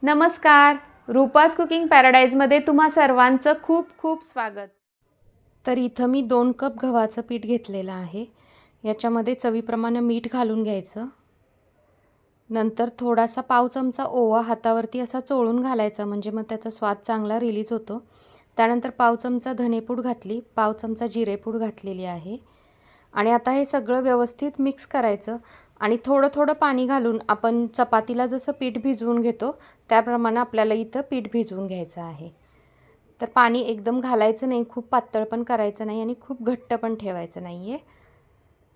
नमस्कार, रूपास कुकिंग पॅराडाईजमध्ये तुम्हा सर्वांचं खूप खूप स्वागत. तर इथं मी 2 कप गव्हाचं पीठ घेतलेलं आहे. याच्यामध्ये चवीप्रमाणे मीठ घालून घ्यायचं. नंतर थोडासा पाव चमचा ओवा हातावरती असा चोळून घालायचा, म्हणजे मग त्याचा स्वाद चांगला रिलीज होतो. त्यानंतर पाव चमचा धनेपूड घातली, पाव चमचा जिरेपूड घातलेली आहे. आणि आता हे सगळं व्यवस्थित मिक्स करायचं आणि थोडं थोडं पाणी घालून आपण चपातीला जसं पीठ भिजवून घेतो त्याप्रमाणे आपल्याला इथं पीठ भिजवून घ्यायचं आहे. तर पाणी एकदम घालायचं नाही, खूप पातळ पण करायचं नाही आणि खूप घट्ट पण ठेवायचं नाही आहे.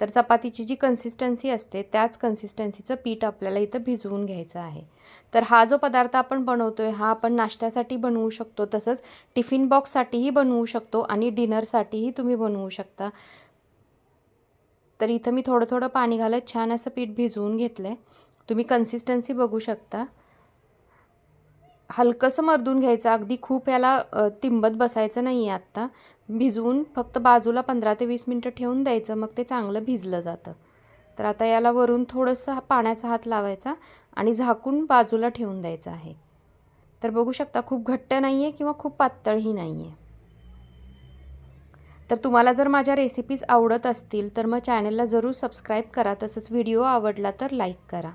तर चपातीची जी कन्सिस्टन्सी असते त्याच कन्सिस्टन्सीचं पीठ आपल्याला इथं भिजवून घ्यायचं आहे. तर हा जो पदार्थ आपण बनवतो आहे हा आपण नाश्त्यासाठी बनवू शकतो, तसंच टिफिन बॉक्ससाठीही बनवू शकतो आणि डिनरसाठीही तुम्ही बनवू शकता. तर इथं मी थोडं थोडं पाणी घालत छान असं पीठ भिजवून घेतलं आहे. तुम्ही कन्सिस्टन्सी बघू शकता. हलकंसं मर्दून घ्यायचं, अगदी खूप याला तिंबत बसायचं नाही आहे. आत्ता भिजवून फक्त बाजूला 15 ते 20 मिनटं ठेवून द्यायचं, मग ते चांगलं भिजलं जातं. तर आता याला वरून थोडंसं पाण्याचा हात लावायचा आणि झाकून बाजूला ठेवून द्यायचं आहे. तर बघू शकता खूप घट्ट नाही आहे किंवा खूप पातळही नाही आहे. तर तुम्हाला जर माझ्या रेसिपीज आवडत असतील तर मग चॅनलला जरूर सबस्क्राईब करा, तसंच व्हिडिओ आवडला तर लाईक करा.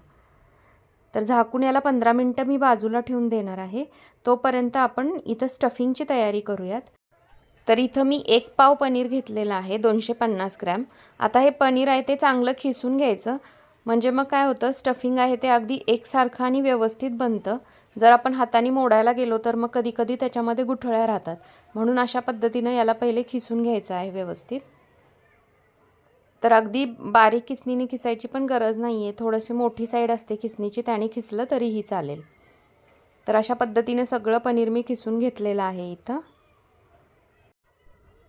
तर झाकून याला 15 मिनटं मी बाजूला ठेवून देणार आहे. तोपर्यंत आपण इथं स्टफिंगची तयारी करूयात. तर इथं मी 1 पाव पनीर घेतलेलं आहे, 250 ग्रॅम. आता हे पनीर आहे ते चांगलं खिसून घ्यायचं, म्हणजे मग काय होतं स्टफिंग आहे ते अगदी एकसारखं आणि व्यवस्थित बनतं. जर आपण हाताने मोडायला गेलो तर मग कधीकधी त्याच्यामध्ये गुठळ्या राहतात, म्हणून अशा पद्धतीनं याला पहिले खिसून घ्यायचं आहे व्यवस्थित. तर अगदी बारीक किसणीने खिसायची पण गरज नाही आहे, थोडीशी मोठी साईड असते किसणीची त्याने खिसलं तरीही चालेल. तर अशा पद्धतीने सगळं पनीर मी खिसून घेतलेलं आहे इथं.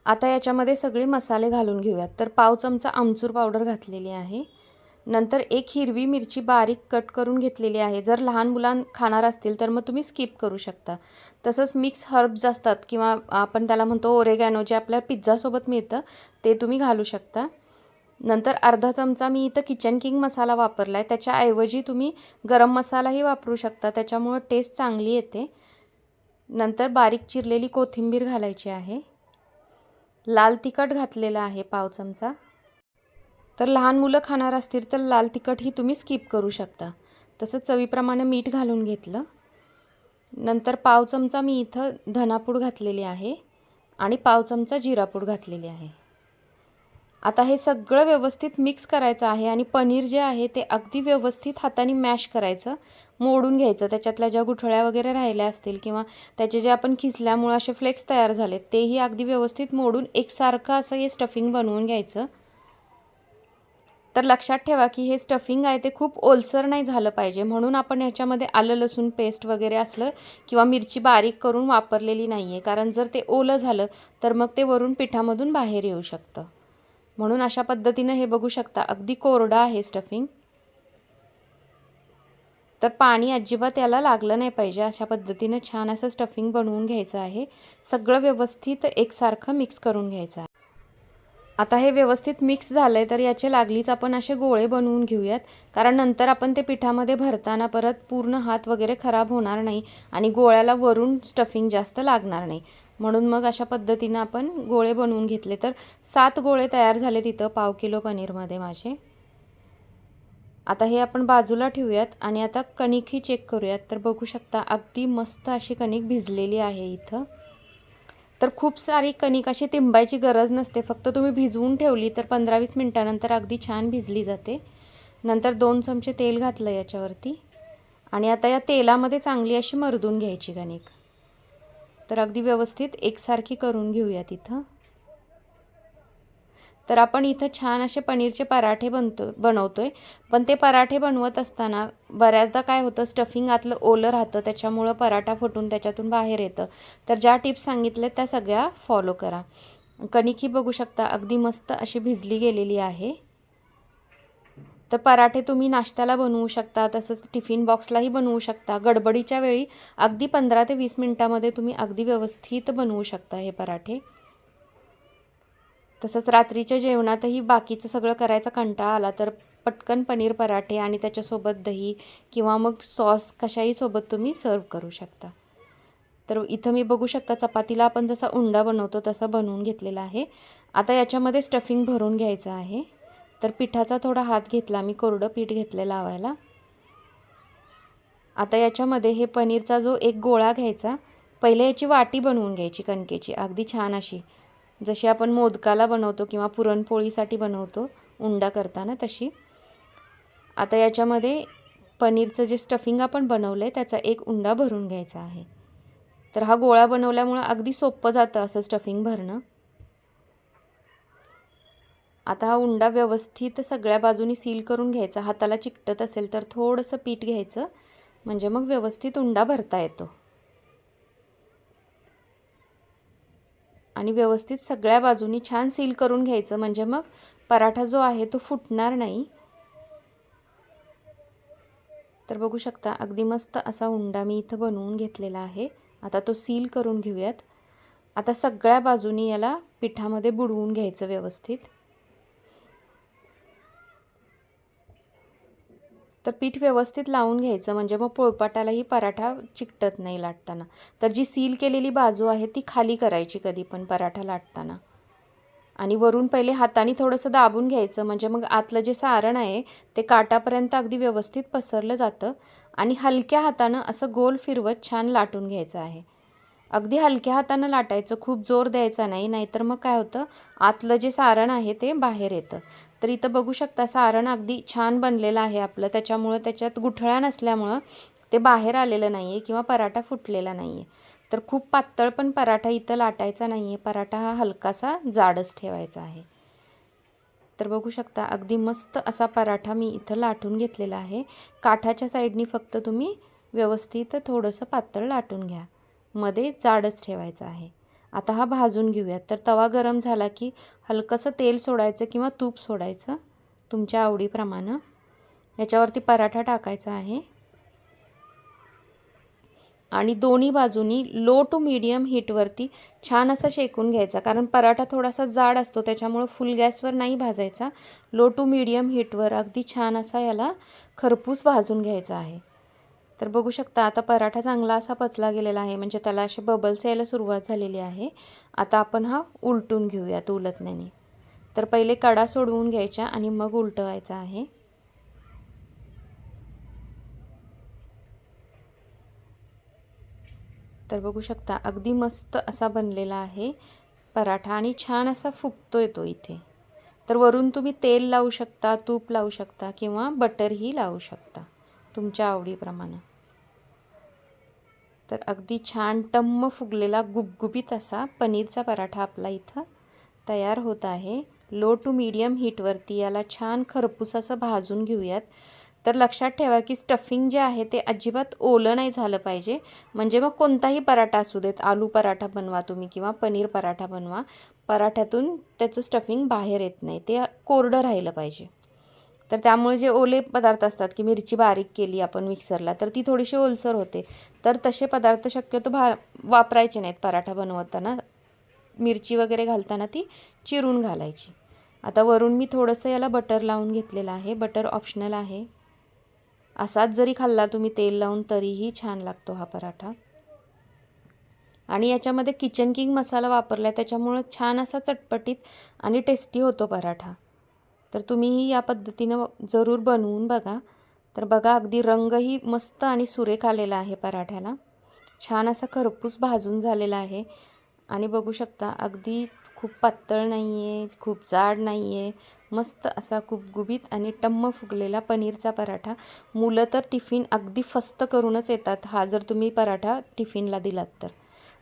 आता याच्यामध्ये सगळे मसाले घालून घेऊयात. तर पाव चमचा आमचूर पावडर घातलेली आहे. नंतर 1 हिरवी मिरची बारीक कट करून घेतलेली आहे. जर लहान मुलां खाणार असतील तर मग तुम्ही स्किप करू शकता. तसंच मिक्स हर्ब्स असतात किंवा आपण त्याला म्हणतो ओरेगॅनो, जे आपल्या पिझ्झासोबत मिळतं, ते तुम्ही घालू शकता. नंतर अर्धा चमचा मी इथं किचन किंग मसाला वापरला आहे, त्याच्याऐवजी तुम्ही गरम मसालाही वापरू शकता, त्याच्यामुळं टेस्ट चांगली येते. नंतर बारीक चिरलेली कोथिंबीर घालायची आहे. लाल तिखट घातलेलं आहे पाव चमचा. तर लहान मुलं खाणार असतील तर लाल तिखटही तुम्ही स्किप करू शकता. तसंच चवीप्रमाणे मीठ घालून घेतलं. नंतर पाव चमचा मी इथं धनापूड घातलेली आहे आणि पाव चमचा जिरापूड घातलेली आहे. आता हे सगळं व्यवस्थित मिक्स करायचं आहे आणि पनीर जे आहे ते अगदी व्यवस्थित हाताने मॅश करायचं, मोडून घ्यायचं. त्याच्यातल्या ज्या गुठळ्या वगैरे राहिल्या असतील किंवा त्याचे जे आपण खिसल्यामुळे असे फ्लेक्स तयार झाले तेही अगदी व्यवस्थित मोडून एकसारखं असं हे स्टफिंग बनवून घ्यायचं. तर लक्षात ठेवा की हे स्टफिंग आहे ते खूप ओलसर नाही झालं पाहिजे, म्हणून आपण याच्यामध्ये आलं लसूण पेस्ट वगैरे असलं किंवा मिरची बारीक करून वापरलेली नाही आहे, कारण जर ते ओलं झालं तर मग ते वरून पिठामधून बाहेर येऊ शकतं. म्हणून अशा पद्धतीनं हे बघू शकता अगदी कोरडा आहे स्टफिंग. तर पाणी अजिबात याला लागलं नाही पाहिजे, अशा पद्धतीनं छान असं स्टफिंग बनवून घ्यायचं आहे. सगळं व्यवस्थित एकसारखं मिक्स करून घ्यायचं आहे. आता हे व्यवस्थित मिक्स झालं आहे तर याचे लागलीच आपण असे गोळे बनवून घेऊयात, कारण नंतर आपण ते पिठामध्ये भरताना परत पूर्ण हात वगैरे खराब होणार नाही आणि गोळ्याला वरून स्टफिंग जास्त लागणार नाही. म्हणून मग अशा पद्धतीनं आपण गोळे बनवून घेतले. तर 7 गोळे तयार झाले तिथं पाव किलो पनीरमध्ये माझे. आता हे आपण बाजूला ठेवूयात आणि आता कणिकही चेक करूयात. तर बघू शकता अगदी मस्त अशी कणिक भिजलेली आहे इथं. तर खूप सारी कणिक अशी तिंबायची गरज नसते, फक्त तुम्ही भिजवून ठेवली तर 15-20 मिनटानंतर अगदी छान भिजली जाते. नंतर 2 चमचे तेल घातलं याच्यावरती आणि आता या तेलामध्ये चांगली अशी मर्दून घ्यायची कणिक. तर अगदी व्यवस्थित एकसारखी करून घेऊयात इथं. तर आपण इथं छान असे पनीरचे पराठे बनवतोय, पण ते पराठे बनवत असताना बऱ्याचदा काय होतं स्टफिंग आतलं ओलं राहतं, त्याच्यामुळं पराठा फुटून त्याच्यातून बाहेर येतं. तर ज्या टिप्स सांगितल्या त्या सगळ्या फॉलो करा. कणिक ही बघू शकता अगदी मस्त अशी भिजली गेलेली आहे. तर पराठे तुम्ही नाश्त्याला बनवू शकता, तसंच टिफिन बॉक्सलाही बनवू शकता. गडबडीच्या वेळी अगदी 15 ते 20 मिनटामध्ये तुम्ही अगदी व्यवस्थित बनवू शकता हे पराठे. तसंच रात्रीच्या जेवणातही बाकीचं सगळं करायचा कंटाळा आला तर पटकन पनीर पराठे आणि त्याच्यासोबत दही किंवा मग सॉस कशाही सोबत तुम्ही सर्व करू शकता. तर इथं मी बघू शकता चपातीला आपण जसा उंडा बनवतो तसा बनवून घेतलेला आहे. आता याच्यामध्ये स्टफिंग भरून घ्यायचं आहे. तर पिठाचा थोडा हात घेतला मी, कोरडं पीठ घेतलं लावायला. आता याच्यामध्ये हे पनीरचा जो एक गोळा घ्यायचा, पहिले याची वाटी बनवून घ्यायची कणकेची अगदी छान अशी, जशी आपण मोदकाला बनवतो किंवा पुरणपोळीसाठी बनवतो उंडा करताना तशी. आता याच्यामध्ये पनीरचं जे स्टफिंग आपण बनवलं आहे त्याचा एक उंडा भरून घ्यायचा आहे. तर हा गोळा बनवल्यामुळं अगदी सोपं जातं असं स्टफिंग भरणं. आता हा उंडा व्यवस्थित सगळ्या बाजूनी सील करून घ्यायचा. हाताला चिकटत असेल तर थोडंसं पीठ घ्यायचं, म्हणजे मग व्यवस्थित उंडा भरता येतो. आणि व्यवस्थित सगळ्या बाजूनी छान सील करून घ्यायचं, म्हणजे मग पराठा जो आहे तो फुटणार नाही. तर बघू शकता अगदी मस्त असा उंडा मी इथं बनवून घेतलेला आहे. आता तो सील करून घेऊयात. आता सगळ्या बाजूनी याला पिठामध्ये बुडवून घ्यायचं व्यवस्थित. तर पीठ व्यवस्थित लावून घ्यायचं, म्हणजे मग पोळपाटालाही पराठा चिकटत नाही लाटताना. तर जी सील केलेली बाजू आहे ती खाली करायची कधी पण पराठा लाटताना. आणि वरून पहिले हाताने थोडंसं दाबून घ्यायचं, म्हणजे मग आतलं जे सारण आहे ते काटापर्यंत अगदी व्यवस्थित पसरलं जातं. आणि हलक्या हातानं असं गोल फिरवत छान लाटून घ्यायचं आहे. अगदी हलक्या हातानं लाटायचं, खूप जोर द्यायचा नाही, नाहीतर मग काय होतं आतलं जे सारण आहे ते बाहेर येतं. तर इथं बघू शकता सारण अगदी छान बनलेलं आहे आपलं, त्याच्यामुळं त्याच्यात गुठळ्या नसल्यामुळं ते बाहेर आलेलं नाही आहे किंवा पराठा फुटलेला नाही आहे. तर खूप पातळ पण पराठा इथं लाटायचा नाही आहे, पराठा हा हलकासा जाडच ठेवायचा आहे. तर बघू शकता अगदी मस्त असा पराठा मी इथं लाटून घेतलेला आहे. काठाच्या साईडनी फक्त तुम्ही व्यवस्थित थोडंसं पातळ लाटून घ्या, मध्ये जाडच ठेवायचं आहे. आता हा भाजून घेऊयात. तर तवा गरम झाला की हलकंसं तेल सोडायचं किंवा तूप सोडायचं तुमच्या आवडीप्रमाणे. याच्यावरती पराठा टाकायचा आहे आणि दोन्ही बाजूनी लो टू मीडियम हीटवरती छान असं शेकून घ्यायचा, कारण पराठा थोडासा जाड असतो त्याच्यामुळं फुल गॅसवर नाही भाजायचा. लो टू मीडियम हीटवर अगदी छान असा याला खरपूस भाजून घ्यायचा आहे. तर बघू शकता आता पराठा चांगला असा पचला गेलेला आहे, म्हणजे त्याला असे बबल्स यायला सुरुवात झालेली आहे. आता आपण हा उलटून घेऊयात उलटण्याने. तर पहिले कडा सोडवून घ्यायच्या आणि मग उलटवायचा आहे. तर बघू शकता अगदी मस्त असा बनलेला आहे पराठा आणि छान असा फुगतोय तो इथे. तर वरून तुम्ही तेल लावू शकता, तूप लावू शकता किंवा बटरही लावू शकता तुमच्या आवडीप्रमाणे. तर अगदी छान टम्म फुगलेला गुबगुबीत असा पनीरचा पराठा आपला इथं तयार होत आहे. लो टू मीडियम हीटवरती याला छान खरपूस असं भाजून घेऊयात. तर लक्षात ठेवा की स्टफिंग जे आहे ते अजिबात ओलं नाही झालं पाहिजे, म्हणजे मग कोणताही पराठा असू देत, आलू पराठा बनवा तुम्ही किंवा पनीर पराठा बनवा, पराठ्यातून त्याचं स्टफिंग बाहेर येत नाही, ते कोरडं राहिलं पाहिजे. तर त्यामुळे जे ओले पदार्थ असतात की मिरची बारीक केली आपण मिक्सरला तर ती थोडीशी ओलसर होते, तर तसे पदार्थ शक्यतो वापरायचे नाहीत पराठा बनवताना. मिरची वगैरे घालताना ती चिरून घालायची. आता वरून मी थोडंसं याला बटर लावून घेतलेलं आहे. बटर ऑप्शनल आहे, असाच जरी खाल्ला तुम्ही तेल लावून तरीही छान लागतो हा पराठा. आणि याच्यामध्ये किचन किंग मसाला वापरला आहे, त्याच्यामुळं छान असा चटपटीत आणि टेस्टी होतो पराठा. तर तुम्हीही या पद्धतीनं जरूर बनवून बघा. तर बघा अगदी रंगही मस्त आणि सुरेख आलेला आहे पराठ्याला, छान असा खरपूस भाजून झालेला आहे. आणि बघू शकता अगदी खूप पातळ नाही आहे, खूप जाड नाही आहे, मस्त असा गुबगुबीत आणि टम्म फुगलेला पनीरचा पराठा. मुलं तर टिफिन अगदी फस्त करूनच येतात हा जर तुम्ही पराठा टिफिनला दिलात तर.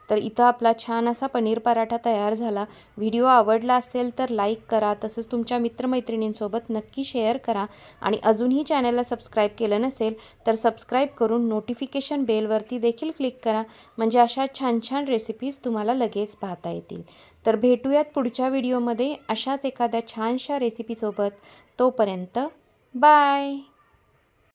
तर इथं आपला छान असा पनीर पराठा तयार झाला. व्हिडिओ आवडला असेल तर लाईक करा, तसंच तुमच्या मित्रमैत्रिणींसोबत नक्की शेअर करा. आणि अजूनही चॅनलला सबस्क्राईब केलं नसेल तर सबस्क्राईब करून नोटिफिकेशन बेलवरती देखील क्लिक करा, म्हणजे अशा छान छान रेसिपीज तुम्हाला लगेच पाहता येतील. तर भेटूयात पुढच्या व्हिडिओमध्ये अशाच एखाद्या छानशा रेसिपीसोबत. तोपर्यंत बाय.